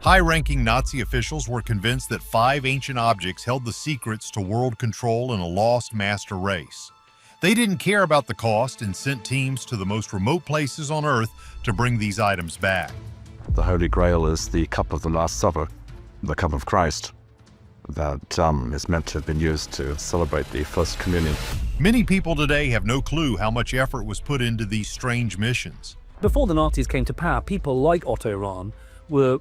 High-ranking Nazi officials were convinced that 5 ancient objects held the secrets to world control in a lost master race. They didn't care about the cost and sent teams to the most remote places on Earth to bring these items back. The Holy Grail is the cup of the Last Supper, the cup of Christ, that is meant to have been used to celebrate the First Communion. Many people today have no clue how much effort was put into these strange missions. Before the Nazis came to power, people like Otto Rahn were,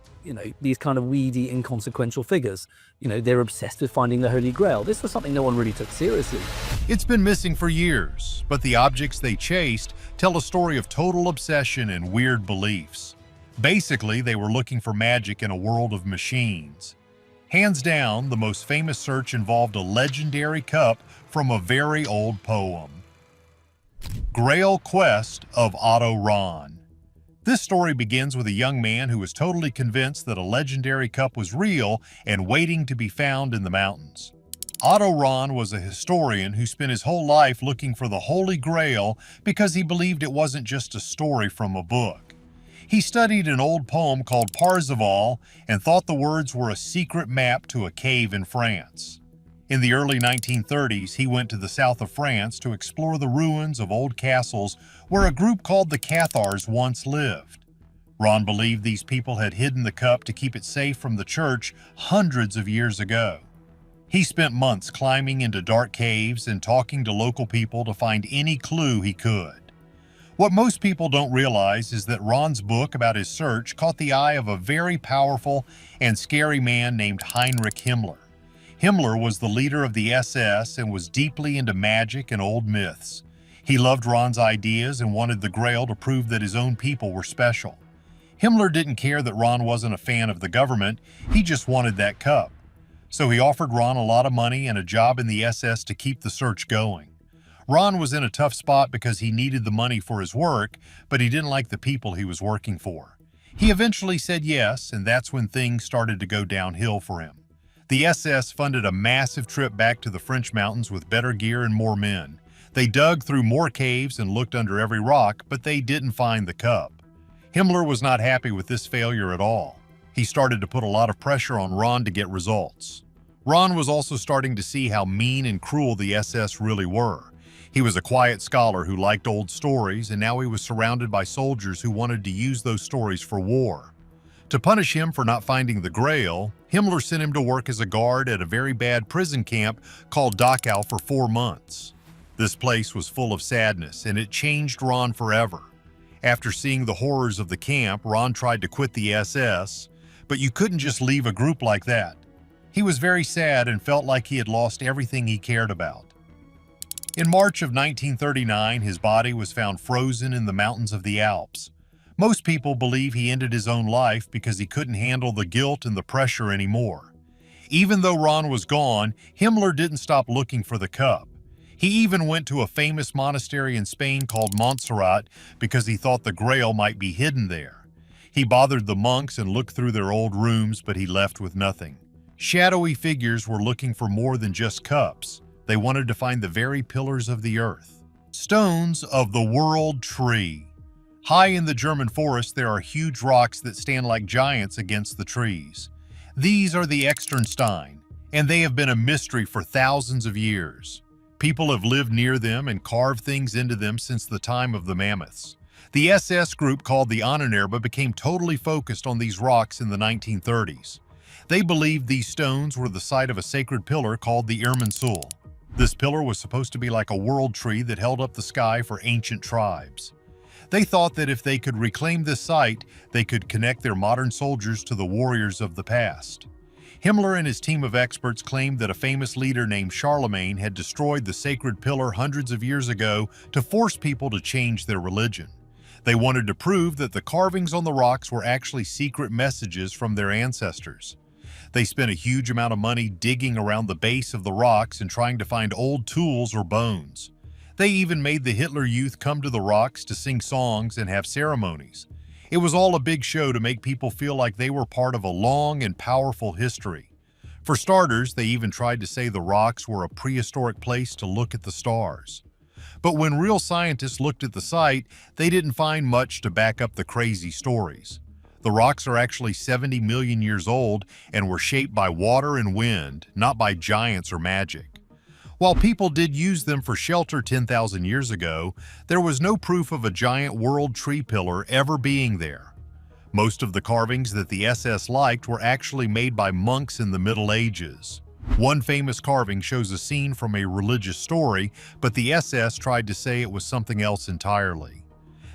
these kind of weedy, inconsequential figures. They're obsessed with finding the Holy Grail. This was something no one really took seriously. It's been missing for years, but the objects they chased tell a story of total obsession and weird beliefs. Basically, they were looking for magic in a world of machines. Hands down, the most famous search involved a legendary cup from a very old poem. Grail Quest of Otto Rahn. This story begins with a young man who was totally convinced that a legendary cup was real and waiting to be found in the mountains. Otto Rahn was a historian who spent his whole life looking for the Holy Grail because he believed it wasn't just a story from a book. He studied an old poem called Parzival and thought the words were a secret map to a cave in France. In the early 1930s, he went to the south of France to explore the ruins of old castles where a group called the Cathars once lived. Rahn believed these people had hidden the cup to keep it safe from the church hundreds of years ago. He spent months climbing into dark caves and talking to local people to find any clue he could. What most people don't realize is that Rahn's book about his search caught the eye of a very powerful and scary man named Heinrich Himmler. Himmler was the leader of the SS and was deeply into magic and old myths. He loved Rahn's ideas and wanted the Grail to prove that his own people were special. Himmler didn't care that Rahn wasn't a fan of the government, he just wanted that cup. So he offered Rahn a lot of money and a job in the SS to keep the search going. Rahn was in a tough spot because he needed the money for his work, but he didn't like the people he was working for. He eventually said yes, and that's when things started to go downhill for him. The SS funded a massive trip back to the French mountains with better gear and more men. They dug through more caves and looked under every rock, but they didn't find the cup. Himmler was not happy with this failure at all. He started to put a lot of pressure on Rahn to get results. Rahn was also starting to see how mean and cruel the SS really were. He was a quiet scholar who liked old stories, and now he was surrounded by soldiers who wanted to use those stories for war. To punish him for not finding the Grail, Himmler sent him to work as a guard at a very bad prison camp called Dachau for 4 months. This place was full of sadness, and it changed Rahn forever. After seeing the horrors of the camp, Rahn tried to quit the SS, but you couldn't just leave a group like that. He was very sad and felt like he had lost everything he cared about. In March of 1939, his body was found frozen in the mountains of the Alps. Most people believe he ended his own life because he couldn't handle the guilt and the pressure anymore. Even though Rahn was gone, Himmler didn't stop looking for the cup. He even went to a famous monastery in Spain called Montserrat because he thought the Grail might be hidden there. He bothered the monks and looked through their old rooms, but he left with nothing. Shadowy figures were looking for more than just cups. They wanted to find the very pillars of the earth. Stones of the World Tree. High in the German forest, there are huge rocks that stand like giants against the trees. These are the Externstein, and they have been a mystery for thousands of years. People have lived near them and carved things into them since the time of the mammoths. The SS group called the Ahnenerbe became totally focused on these rocks in the 1930s. They believed these stones were the site of a sacred pillar called the Irminsul. This pillar was supposed to be like a world tree that held up the sky for ancient tribes. They thought that if they could reclaim this site, they could connect their modern soldiers to the warriors of the past. Himmler and his team of experts claimed that a famous leader named Charlemagne had destroyed the sacred pillar hundreds of years ago to force people to change their religion. They wanted to prove that the carvings on the rocks were actually secret messages from their ancestors. They spent a huge amount of money digging around the base of the rocks and trying to find old tools or bones. They even made the Hitler Youth come to the rocks to sing songs and have ceremonies. It was all a big show to make people feel like they were part of a long and powerful history. For starters, they even tried to say the rocks were a prehistoric place to look at the stars. But when real scientists looked at the site, they didn't find much to back up the crazy stories. The rocks are actually 70 million years old and were shaped by water and wind, not by giants or magic. While people did use them for shelter 10,000 years ago, there was no proof of a giant world tree pillar ever being there. Most of the carvings that the SS liked were actually made by monks in the Middle Ages. One famous carving shows a scene from a religious story, but the SS tried to say it was something else entirely.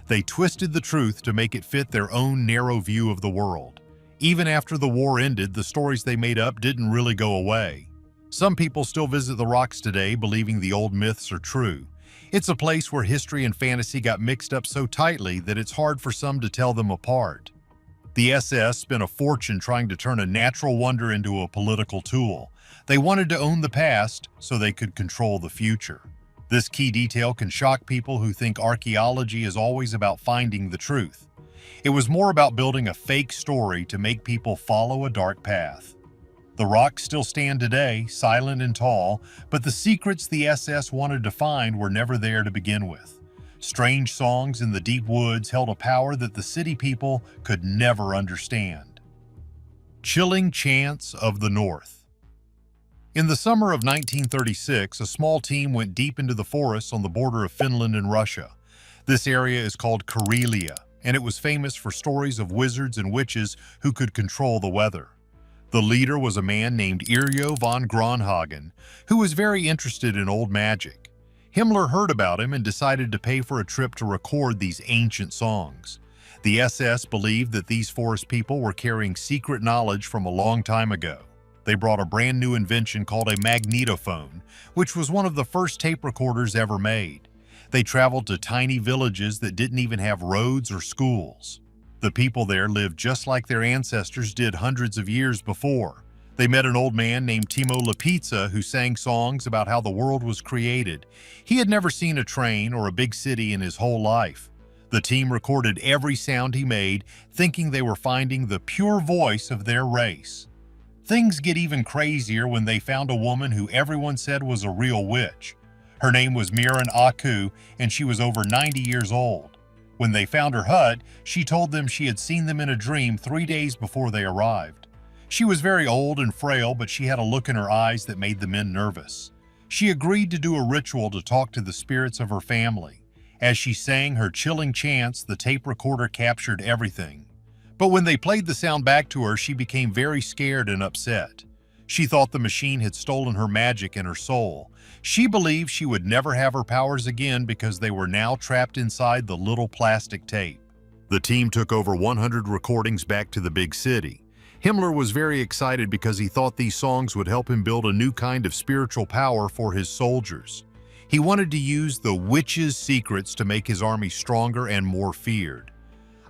They twisted the truth to make it fit their own narrow view of the world. Even after the war ended, the stories they made up didn't really go away. Some people still visit the rocks today, believing the old myths are true. It's a place where history and fantasy got mixed up so tightly that it's hard for some to tell them apart. The SS spent a fortune trying to turn a natural wonder into a political tool. They wanted to own the past so they could control the future. This key detail can shock people who think archaeology is always about finding the truth. It was more about building a fake story to make people follow a dark path. The rocks still stand today, silent and tall, but the secrets the SS wanted to find were never there to begin with. Strange songs in the deep woods held a power that the city people could never understand. Chilling chants of the North. In the summer of 1936, a small team went deep into the forests on the border of Finland and Russia. This area is called Karelia, and it was famous for stories of wizards and witches who could control the weather. The leader was a man named Yrjö von Gronhagen, who was very interested in old magic. Himmler heard about him and decided to pay for a trip to record these ancient songs. The SS believed that these forest people were carrying secret knowledge from a long time ago. They brought a brand new invention called a magnetophone, which was one of the first tape recorders ever made. They traveled to tiny villages that didn't even have roads or schools. The people there lived just like their ancestors did hundreds of years before. They met an old man named Timo Lapizza who sang songs about how the world was created. He had never seen a train or a big city in his whole life. The team recorded every sound he made, thinking they were finding the pure voice of their race. Things get even crazier when they found a woman who everyone said was a real witch. Her name was Miran Aku, and she was over 90 years old. When they found her hut, she told them she had seen them in a dream 3 days before they arrived. She was very old and frail, but she had a look in her eyes that made the men nervous. She agreed to do a ritual to talk to the spirits of her family. As she sang her chilling chants, the tape recorder captured everything. But when they played the sound back to her, she became very scared and upset. She thought the machine had stolen her magic and her soul. She believed she would never have her powers again because they were now trapped inside the little plastic tape. The team took over 100 recordings back to the big city. Himmler was very excited because he thought these songs would help him build a new kind of spiritual power for his soldiers. He wanted to use the witches' secrets to make his army stronger and more feared.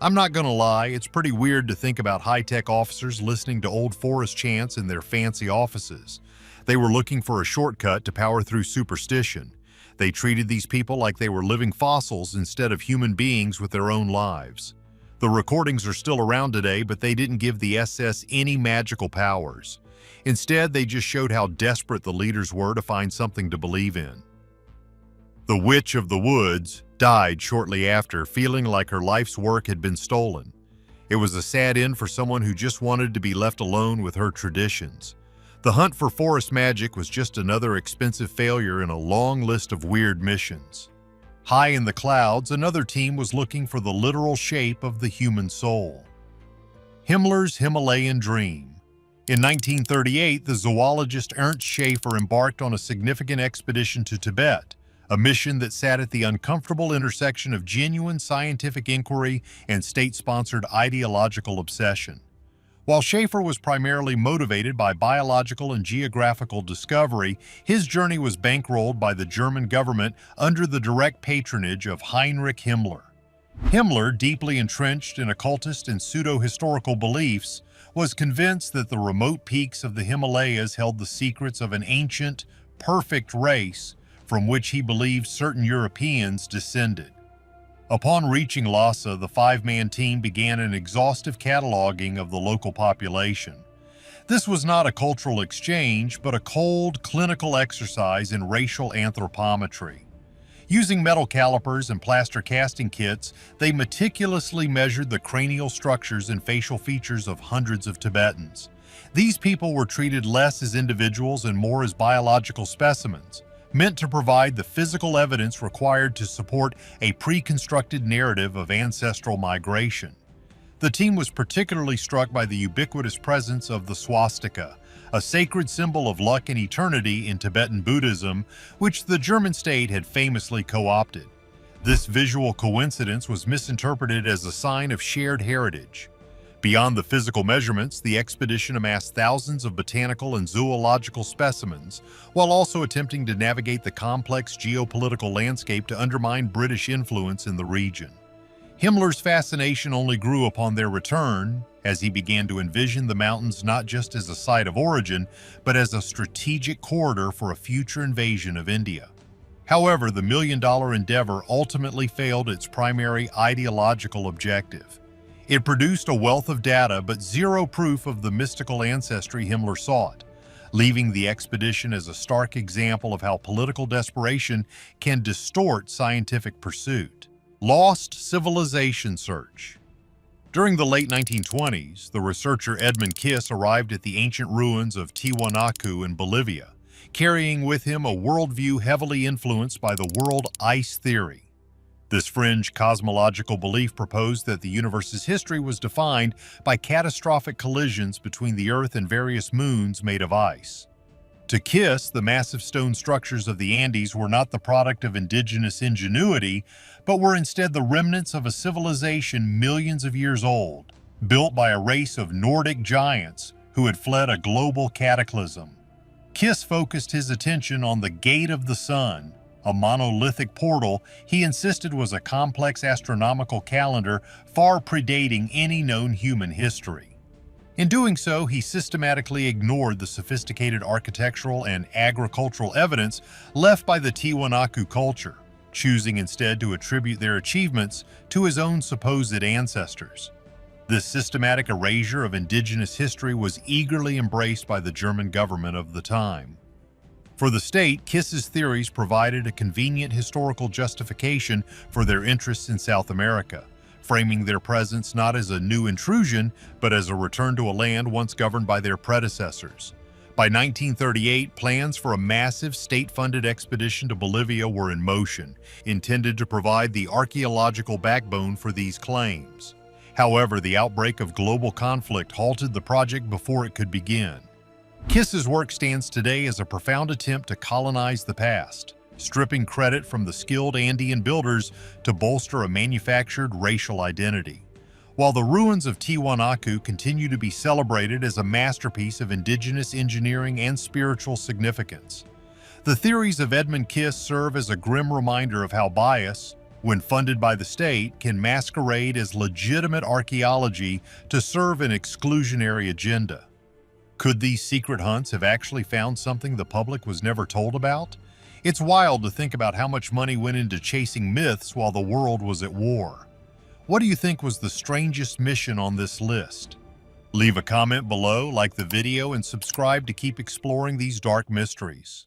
I'm not gonna lie, it's pretty weird to think about high-tech officers listening to old forest chants in their fancy offices. They were looking for a shortcut to power through superstition. They treated these people like they were living fossils instead of human beings with their own lives. The recordings are still around today, but they didn't give the SS any magical powers. Instead, they just showed how desperate the leaders were to find something to believe in. The Witch of the Woods died shortly after, feeling like her life's work had been stolen. It was a sad end for someone who just wanted to be left alone with her traditions. The hunt for forest magic was just another expensive failure in a long list of weird missions. High in the clouds, another team was looking for the literal shape of the human soul. Himmler's Himalayan Dream. In 1938, the zoologist Ernst Schaefer embarked on a significant expedition to Tibet, a mission that sat at the uncomfortable intersection of genuine scientific inquiry and state-sponsored ideological obsession. While Schaefer was primarily motivated by biological and geographical discovery, his journey was bankrolled by the German government under the direct patronage of Heinrich Himmler. Himmler, deeply entrenched in occultist and pseudo-historical beliefs, was convinced that the remote peaks of the Himalayas held the secrets of an ancient, perfect race from which he believed certain Europeans descended. Upon reaching Lhasa, the five-man team began an exhaustive cataloging of the local population. This was not a cultural exchange, but a cold, clinical exercise in racial anthropometry. Using metal calipers and plaster casting kits, they meticulously measured the cranial structures and facial features of hundreds of Tibetans. These people were treated less as individuals and more as biological specimens, meant to provide the physical evidence required to support a pre-constructed narrative of ancestral migration. The team was particularly struck by the ubiquitous presence of the swastika, a sacred symbol of luck and eternity in Tibetan Buddhism, which the German state had famously co-opted. This visual coincidence was misinterpreted as a sign of shared heritage. Beyond the physical measurements, the expedition amassed thousands of botanical and zoological specimens, while also attempting to navigate the complex geopolitical landscape to undermine British influence in the region. Himmler's fascination only grew upon their return, as he began to envision the mountains not just as a site of origin, but as a strategic corridor for a future invasion of India. However, the million-dollar endeavor ultimately failed its primary ideological objective. It produced a wealth of data, but zero proof of the mystical ancestry Himmler sought, leaving the expedition as a stark example of how political desperation can distort scientific pursuit. Lost Civilization Search. During the late 1920s, the researcher Edmund Kiss arrived at the ancient ruins of Tiwanaku in Bolivia, carrying with him a worldview heavily influenced by the world ice theory. This fringe cosmological belief proposed that the universe's history was defined by catastrophic collisions between the Earth and various moons made of ice. To Kiss, the massive stone structures of the Andes were not the product of indigenous ingenuity, but were instead the remnants of a civilization millions of years old, built by a race of Nordic giants who had fled a global cataclysm. Kiss focused his attention on the Gate of the Sun, a monolithic portal he insisted was a complex astronomical calendar far predating any known human history. In doing so, he systematically ignored the sophisticated architectural and agricultural evidence left by the Tiwanaku culture, choosing instead to attribute their achievements to his own supposed ancestors. This systematic erasure of indigenous history was eagerly embraced by the German government of the time. For the state, Kiss's theories provided a convenient historical justification for their interests in South America, framing their presence not as a new intrusion, but as a return to a land once governed by their predecessors. By 1938, plans for a massive state-funded expedition to Bolivia were in motion, intended to provide the archaeological backbone for these claims. However, the outbreak of global conflict halted the project before it could begin. Kiss's work stands today as a profound attempt to colonize the past, stripping credit from the skilled Andean builders to bolster a manufactured racial identity. While the ruins of Tiwanaku continue to be celebrated as a masterpiece of indigenous engineering and spiritual significance, the theories of Edmund Kiss serve as a grim reminder of how bias, when funded by the state, can masquerade as legitimate archaeology to serve an exclusionary agenda. Could these secret hunts have actually found something the public was never told about? It's wild to think about how much money went into chasing myths while the world was at war. What do you think was the strangest mission on this list? Leave a comment below, like the video, and subscribe to keep exploring these dark mysteries.